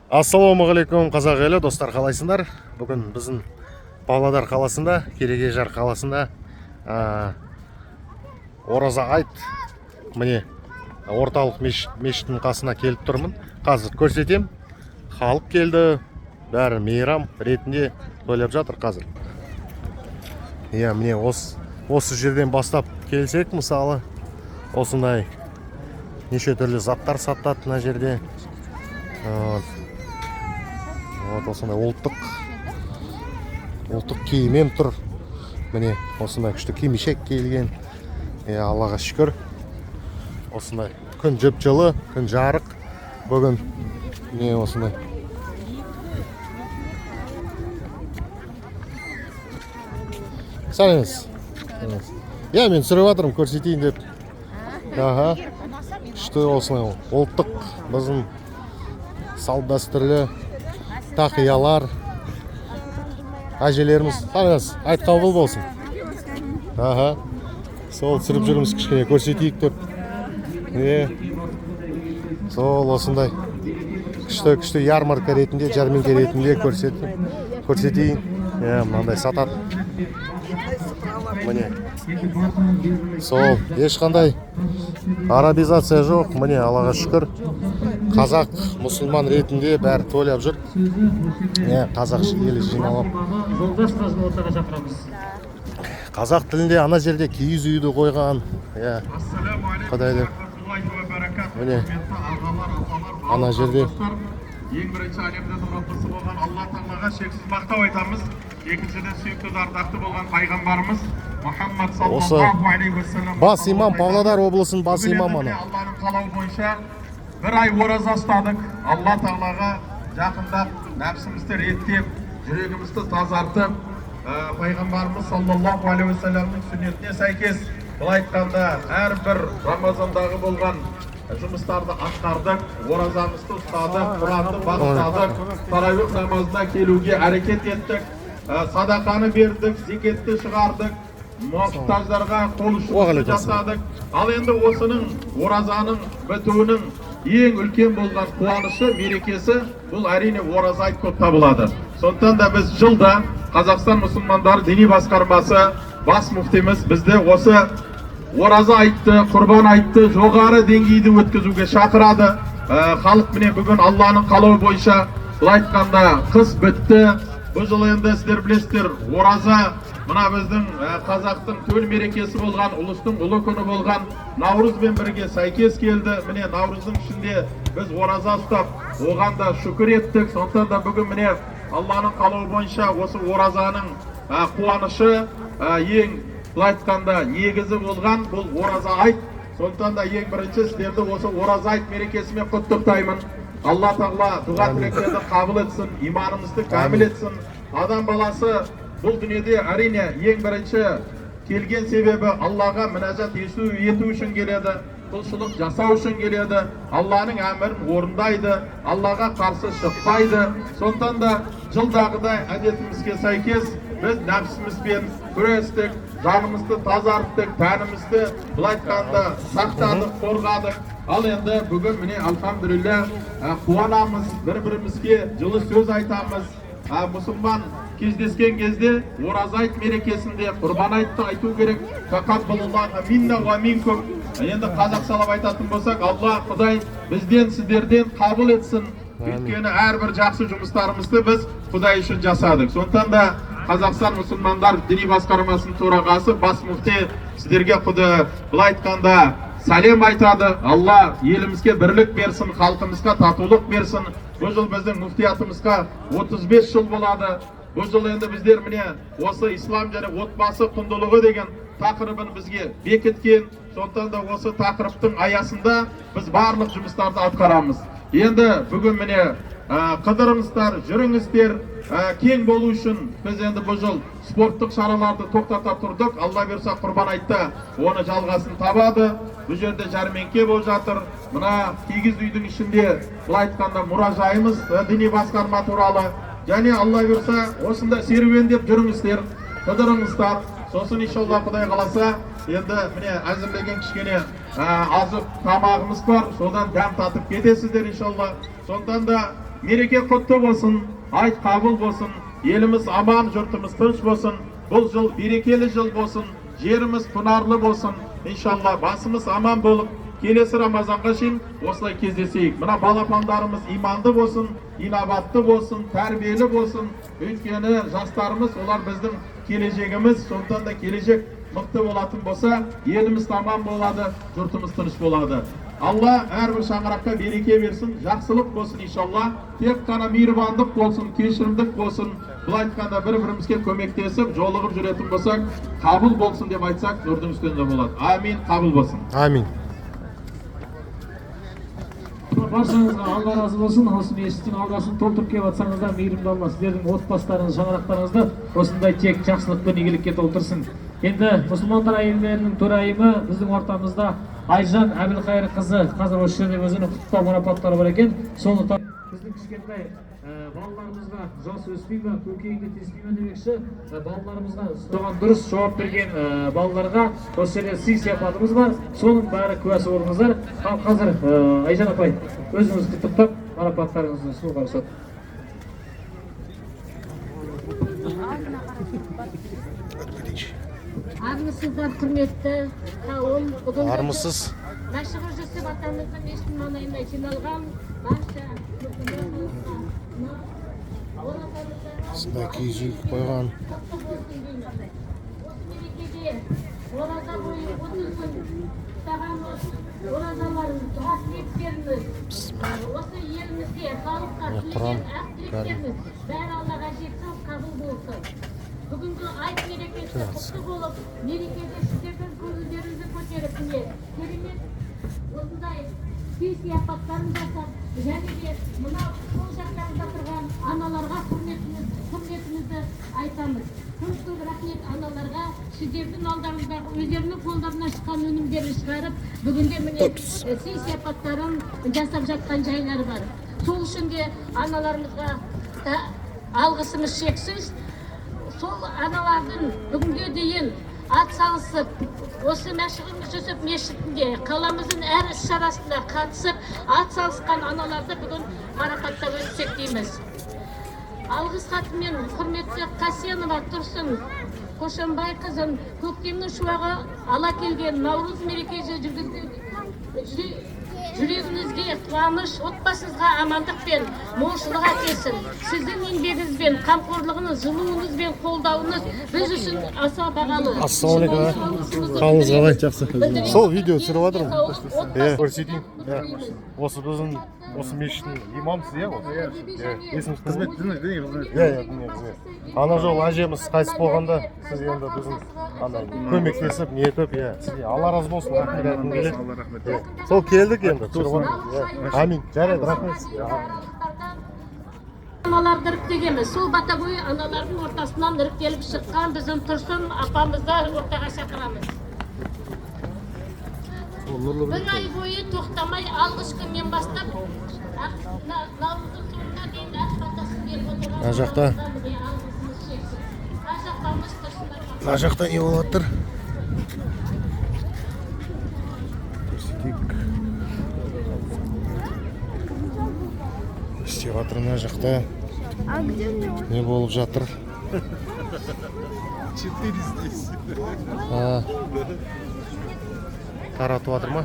Ассалаумағалейкум қазақ елі, достар, қалайсыңдар? Бүгін біздің Павлодар қаласында, Керегежар қаласында ораза айт, міне орталық мешіттің қасына келіп тұрмын. Қазір көрсетем. Халық келді, бәрі мейрам ретінде тойлап жатыр қазір. Міне осы жерден бастап келсек, мысалы, осындай неше түрлі заттар сатады мына жерде. Осындай ұлттық киіммен тұр. Міне осындай күшті кимешек киілген. Аллаға шүкір. Осындай күн жып-жылы, күн жарық. Бүгін міне осындай. Сәлеміз. Мен түсіріп жатырмын, көрсетейін деп. Күшті осындай ұлттық біздің салт дәстүрлі тақиялар. Әжелеріміз, қараңыз, айт қабыл болсын. Сол түсіріп жүрміз, кішкене көрсетейік деп. Сол осындай күшті ярмарка ретінде, жәрмеңке ретінде көрсетейін. Мынандай сатады. Міне. Сол, ешқандай арабизация жоқ. Міне, Аллаға шүкір. Қазақ, мұсылман ретінде бәрі тойлап жүр. Қазақ елі жиналып. Қазақ тілінде ана жерде киіз үйді қойған. Құдайды. Міне. Ана жерде. Ең бірінші әлемдің Раббысы болған Алла Тағалаға шексіз мақтау айтамыз. Екіншіден сүйікті ардақты болған пайғамбарымыз Мұхаммад саллаллаху алейхи ва саллям. Бас имам, Павлодар облысының бас имамы. Алланың қалауы бойынша бір ай ораза ұстадық. Алла Тағалаға жақындап, нәпсімізді реттеп, жүрегімізді тазартып, пайғамбарымыз саллаллаху алейхи ва саллямның сүннетіне сәйкес, былай айтқанда әрбір Рамазандағы болған жұмыстарды атқардық, оразамызды ұстадық, Құранды бағыштадық, тарауих намазына келуге әрекет еттік, садақаны бердік, зекетті шығардық, мұқтаждарға қол ұшын жасадық. Ал енді осының оразаның бітуінің ең үлкен болған қуанышы, мерекесі бұл әрине ораза айт көп табылады. Сондықтан да біз жылда Қазақстан мұсылмандары діни басқармасы бас мүфтиміз бізді осы ораза айтты, құрбан айтты жоғары деңгейді өткізуге шақырады. Халық міне бүгін Алланың қалауы бойынша, былай айтқанда қыс бітті. Бұл жыл енді сіздер білесіздер, ораза мына біздің қазақтың төл мерекесі болған, ұлыстың ұлы күні болған Наурызбен бірге сәйкес келді. Міне Наурыздың ішінде біз ораза ұстап, оған да шүкір еттік. Сондықтан да бүгін міне Алланың қалауы бойынша осы оразаның қуанышы ең былай айтқанда негізі болған бұл ораза айт. Сондықтан да ең бірінші сіздерді осы ораза айт мерекесімен құттықтаймын. Алла Тағала дұға тілектерді қабыл етсін, иманымызды кәміл етсін. Адам баласы бұл дүниеде әрине ең бірінші келген себебі Аллаға мінәжат ету үшін келеді, құлшылық жасау үшін келеді, Алланың әмірін орындайды, Аллаға қарсы шықпайды. Сондықтан да жылдағыдай әдетімізге сәйкес біз нәпсімізбен күрестік, жанымызды тазарттық, тәнімізді былай айтқанда сақтадық, қорғадық. Ал енді бүгін міне алхамдулилля қуанамыз, бір-бірімізге жылы сөз айтамыз. Мұсылман кездескен кезде ораза айт мерекесінде құрбан айтты айту керек. Тақаббалаллаху минна ва минкум. Енді қазақшалап айтатын болсақ, Алла Құдай бізден сіздерден қабыл етсін. Өйткені әрбір жақсы жұмыстарымызды біз Құдай үшін жасадық. Сондықтан да Қазақстан мұсылмандар діни басқармасының төрағасы бас мүфти сіздерге Құдай былай айтқанда сәлем айтады. Алла елімізге бірлік берсін, халқымызға татулық берсін. Бұл жыл біздің мүфтиятымызға 35 жыл болады. Бұл жыл енді біздер міне осы ислам және отбасы құндылығы деген тақырыбын бізге бекіткен. Сондықтан да осы тақырыптың аясында біз барлық жұмыстарды атқарамыз. Енді бүгін міне қыдырыңыздар, жүріңіздер, кең болу үшін біз енді бұл жыл спорттық шараларды тоқтата тұрдық. Алла берса құрбан айтта оны жалғасын табады. Бұл жерде жәрмеңке болып жатыр. Мына киіз үйдің ішінде былай айтқанда мұражайымыз діни басқарма туралы. Және Алла берса осында серуендеп жүріңіздер, қыдырыңыздар. Сосын иншалла Құдай қаласа енді міне әзірлеген кішкене азық тамағымыз бар. Содан дәм татып кетесіздер иншалла. Сондықтан да мереке құтты болсын, айт қабыл болсын, еліміз аман, жұртымыз тыныш болсын, бұл жыл берекелі жыл болсын, жеріміз тұнарлы болсын, иншалла басымыз аман болып, келесі Рамазанға шейін осылай кездесейік. Мына балапандарымыз иманды болсын, инабатты болсын, тәрбиелі болсын. Өйткені жастарымыз, олар біздің келешегіміз, сондықтан да келешек мықты болатын болса, еліміз аман болады, жұртымыз тыныш болады. Алла әрбір шаңыраққа береке берсін, жақсылық болсын иншалла. Тек қана мейірбандық болсын, кешірімдік болсын. Бұл айтқанда бір-бірімізге көмектесіп, жолығып жүретін болсақ, қабыл болсын деп айтсақ, нұрдың үстінде болады. Амин, қабыл болсын. Амин. Баршаңызға Алла разы болсын. Осы мешіттің алдасын толтырып келіп жатсаңыздар, мейірімді Алла сіздердің отбасыларыңыз, шаңырақтарыңызды осындай тек жақсылық пен игілікке толтырсын. Енді мұсылмандар әйелдерінің төрайымы біздің ортамызда Айжан Әбілқайыр қызы қазір осы жерде өзінің құттықтау марапаттары бар екен. Соны біздің кішкентай балаларымызға жас өспей ме, көкейіңді теспей ме демекші, балаларымызға соған дұрыс жауап берген балаларға осы жерде сый сияпатымыз бар. Соның бәрі куәсі болыңыздар. Ал қазір Айжан апай өзіңіз құттықтап марапаттарыңызды ұсынуға рұқсат. Армысыздар, құрметті қауым. Бүгін Армысыз. Мәшһүр Жүсіп атамыздың мешіт маңайына жиналған барша Осындай киіз үй қойған. ораза бойы 30 күн ұстағанымыз, оразаларымыз, дұға тілектеріміз, осы елімізге, халыққа тілеген ақ тілектеріміз бәрі Аллаға жетсін, қабыл болсын. Бүгінгі айт мерекесі құтты болып, мерекеде сіздердің көңілдеріңізді көтеріп, керемет осындай сый сияпаттарын жасап, және де мынау сол жақтарында тұрған аналарға құрметімізді айтамыз. Көп рахмет аналарға, сіздердің алдарыңыздағы өздерінің қолдарынан шыққан өнімдерін шығарып, бүгінде міне сый сияпаттарын жасап жатқан жайлары бар. Сол үшін де аналарымызға алғысымыз шексіз. Сол аналардың бүгінге дейін ат салысып, осы Мәшһүр Жүсіп мешітінде қаламыздың әр іс-шарасына қатысып, ат салысқан аналарды бүгін марапаттап өтсек дейміз. Алғыс хатымен құрметті Қасенова Тұрсын Қошанбай қызын көктемнің шуағы ала келген Наурыз мерекесі жүрегіңізге қуаныш, отбасыңызға амандық пен молшылық әкелсін. Сіздің еңбегіңізбен, қамқорлығыңыз, жылуыңызбен қолдауыңыз біз үшін аса бағалы. Ассалаумағалейкум. Қалыңыз қалай? Жақсы. Сол видео түсіріп жатырмын. Көрсетейін. Осы біздің осы мешіттің имамсыз, иә? Есіміз қызмет қызмет. Ана жол әжеміз қайтыс болғанда сіз енді біздің көмектесіп, не етіп, сізге Алла разы болсын. Рахмет. Сол келдік енді. Амин. Жарайды, рахмет. Аналарды іріктегенбіз. Сол Батагөй аналардың ортасынан іріктеліп шыққан біздің Тұрсын апамызды ортаға шақырамыз. Бір ай бойы тоқтамай алғыш күннен бастап наурыздың соңына дейін ақ батасын беріп отырған. Ана жақта Ана жақта не болып жатыр? Істеп жатыр ана жақта. Не болып жатыр? 4 здесь. Таратып жатыр ма?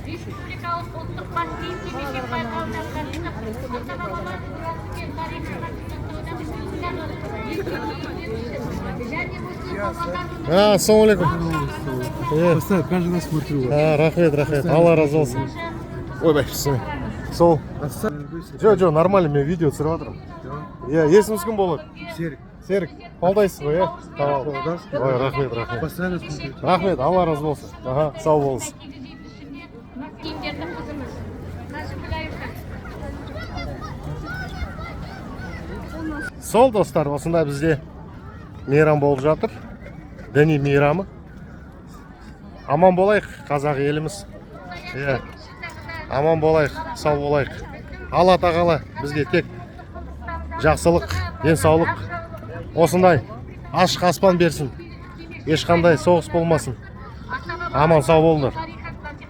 Республикалық ұлттық бас киім-кешек байқауына қатысып, ата-бабалардың мұрасын мен тарихын Ассалаумағалейкум. Поставь, каждый раз смотрю. Рахмет. Алла разы болсын. Ойбай, сол. Жо, нормально, мен видео түсіріп жатырмын. Есіміз кім болады? Серік. Қолдайсыз ғой, Ой, рахмет. Постоянно смотрю. Рахмет, Алла разы болсын. Сау болыңыз. киімдерді қызымыз. Қазір Сол достар, осында бізде мейрам болып жатыр. Діни мейрамы. Аман болайық, қазақ еліміз. Аман болайық, сау болайық. Алла тағала бізге тек жақсылық, денсаулық, осындай ашық аспан берсін. Ешқандай соғыс болмасын. Аман сау болыңдар.